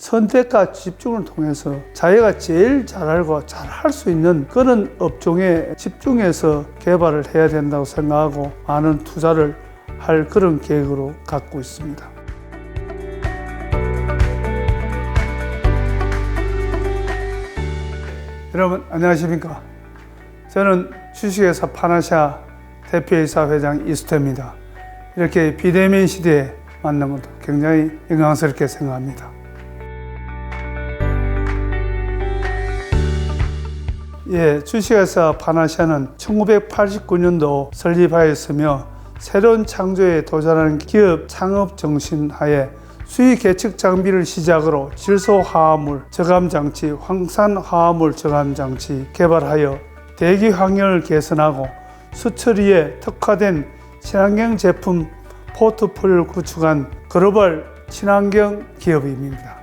선택과 집중을 통해서 자기가 제일 잘 알고 잘 할 수 있는 그런 업종에 집중해서 개발을 해야 된다고 생각하고 많은 투자를 할 그런 계획으로 갖고 있습니다. 여러분 안녕하십니까? 저는 주식회사 파나시아 대표이사 회장 이수태입니다. 이렇게 비대면 시대에 만난 것도 굉장히 영광스럽게 생각합니다. 주식회사 파나시아는 1989년도 설립하였으며 새로운 창조에 도전하는 기업 창업 정신 하에 수익 계측 장비를 시작으로 질소 화합물 저감 장치, 황산 화합물 저감 장치 개발하여 대기 환경을 개선하고 수처리에 특화된 친환경 제품 포트폴리오를 구축한 글로벌 친환경 기업입니다.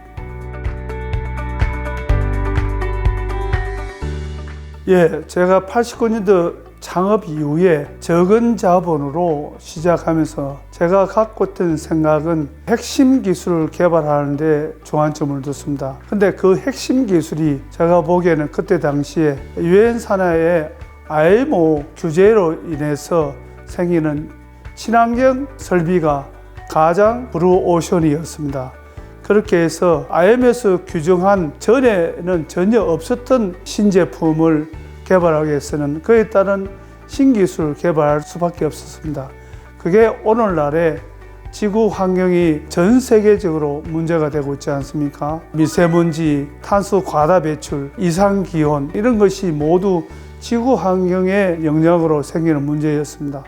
제가 89년도 창업 이후에 적은 자본으로 시작하면서 제가 갖고 있던 생각은 핵심 기술을 개발하는데 중점을 뒀습니다. 근데 그 핵심 기술이 제가 보기에는 그때 당시에 유엔 산하의 IMO 규제로 인해서 생기는 친환경 설비가 가장 블루오션이었습니다. 그렇게 해서 IMO에서 규정한 전에는 전혀 없었던 신제품을 개발하기 위해서는 그에 따른 신기술을 개발할 수밖에 없었습니다. 그게 오늘날의 지구 환경이 전 세계적으로 문제가 되고 있지 않습니까? 미세먼지, 탄소 과다 배출, 이상기온 이런 것이 모두 지구 환경의 영향으로 생기는 문제였습니다.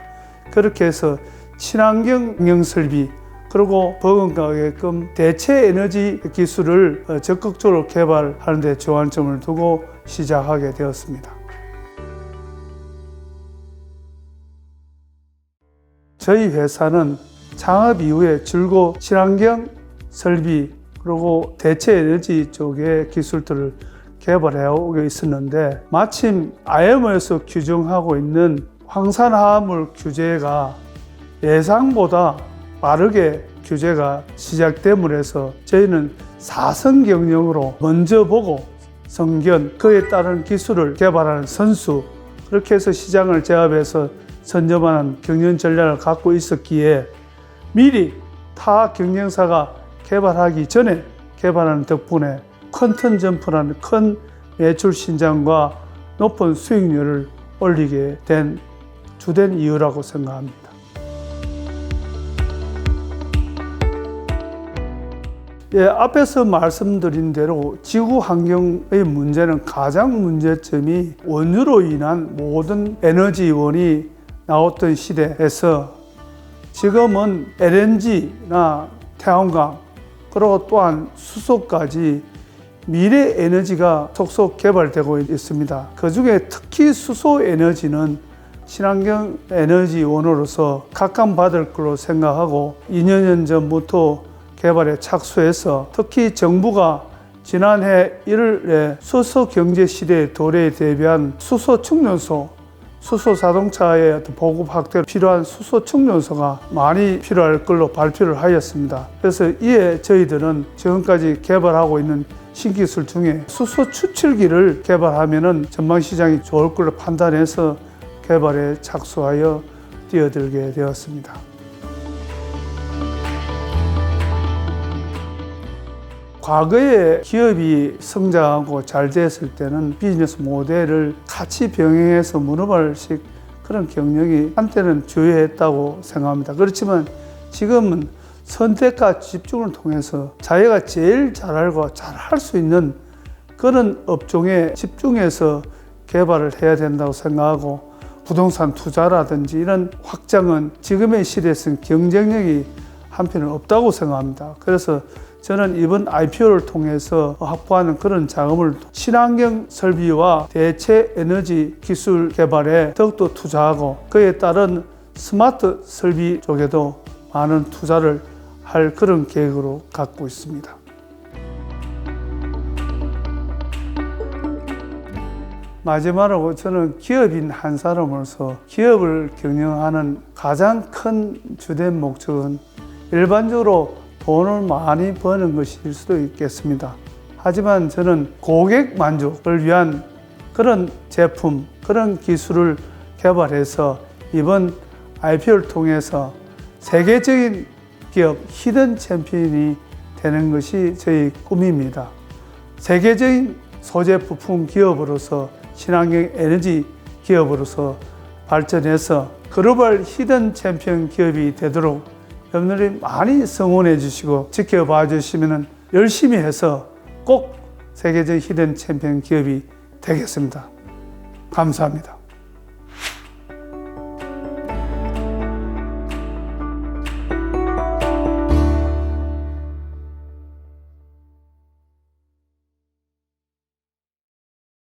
그렇게 해서 친환경 설비 그리고 버금가게끔 대체 에너지 기술을 적극적으로 개발하는 데 주안점을 두고 시작하게 되었습니다. 저희 회사는 창업 이후에 줄곧 친환경 설비 그리고 대체 에너지 쪽의 기술들을 개발해 오고 있었는데 마침 IMO에서 규정하고 있는 황산화합물 규제가 예상보다 빠르게 규제가 시작됨으로 해서 저희는 사선 경영으로 먼저 보고 성견, 그에 따른 기술을 개발하는 선수 그렇게 해서 시장을 제압해서 선점하는 경영 전략을 갖고 있었기에 미리 타 경영사가 개발하기 전에 개발하는 덕분에 퀀텀 점프라는 큰 매출 신장과 높은 수익률을 올리게 된 주된 이유라고 생각합니다. 앞에서 말씀드린 대로 지구 환경의 문제는 가장 문제점이 원유로 인한 모든 에너지원이 나왔던 시대에서 지금은 LNG나 태양광 그리고 또한 수소까지 미래 에너지가 속속 개발되고 있습니다. 그 중에 특히 수소 에너지는 친환경 에너지원으로서 각광받을 것으로 생각하고 2년 전부터 개발에 착수해서 특히 정부가 지난해 1월에 수소 경제 시대의 도래에 대비한 수소 충전소, 수소 자동차의 보급 확대에 필요한 수소 충전소가 많이 필요할 걸로 발표를 하였습니다. 그래서 이에 저희들은 지금까지 개발하고 있는 신기술 중에 수소 추출기를 개발하면 전망시장이 좋을 걸로 판단해서 개발에 착수하여 뛰어들게 되었습니다. 과거에 기업이 성장하고 잘 됐을 때는 비즈니스 모델을 같이 병행해서 문어발식 그런 경영이 한때는 주요했다고 생각합니다. 그렇지만 지금은 선택과 집중을 통해서 자기가 제일 잘 알고 잘 할 수 있는 그런 업종에 집중해서 개발을 해야 된다고 생각하고 부동산 투자라든지 이런 확장은 지금의 시대에서는 경쟁력이 한편은 없다고 생각합니다. 그래서 저는 이번 IPO를 통해서 확보하는 그런 자금을 친환경 설비와 대체 에너지 기술 개발에 더욱더 투자하고 그에 따른 스마트 설비 쪽에도 많은 투자를 할 그런 계획으로 갖고 있습니다. 마지막으로 저는 기업인 한 사람으로서 기업을 경영하는 가장 큰 주된 목적은 일반적으로 돈을 많이 버는 것일 수도 있겠습니다. 하지만 저는 고객 만족을 위한 그런 제품, 그런 기술을 개발해서 이번 IPO를 통해서 세계적인 기업 히든 챔피언이 되는 것이 저희 꿈입니다. 세계적인 소재 부품 기업으로서 친환경 에너지 기업으로서 발전해서 글로벌 히든 챔피언 기업이 되도록 여러분들이 많이 성원해 주시고 지켜봐 주시면 열심히 해서 꼭 세계적 히든 챔피언 기업이 되겠습니다. 감사합니다.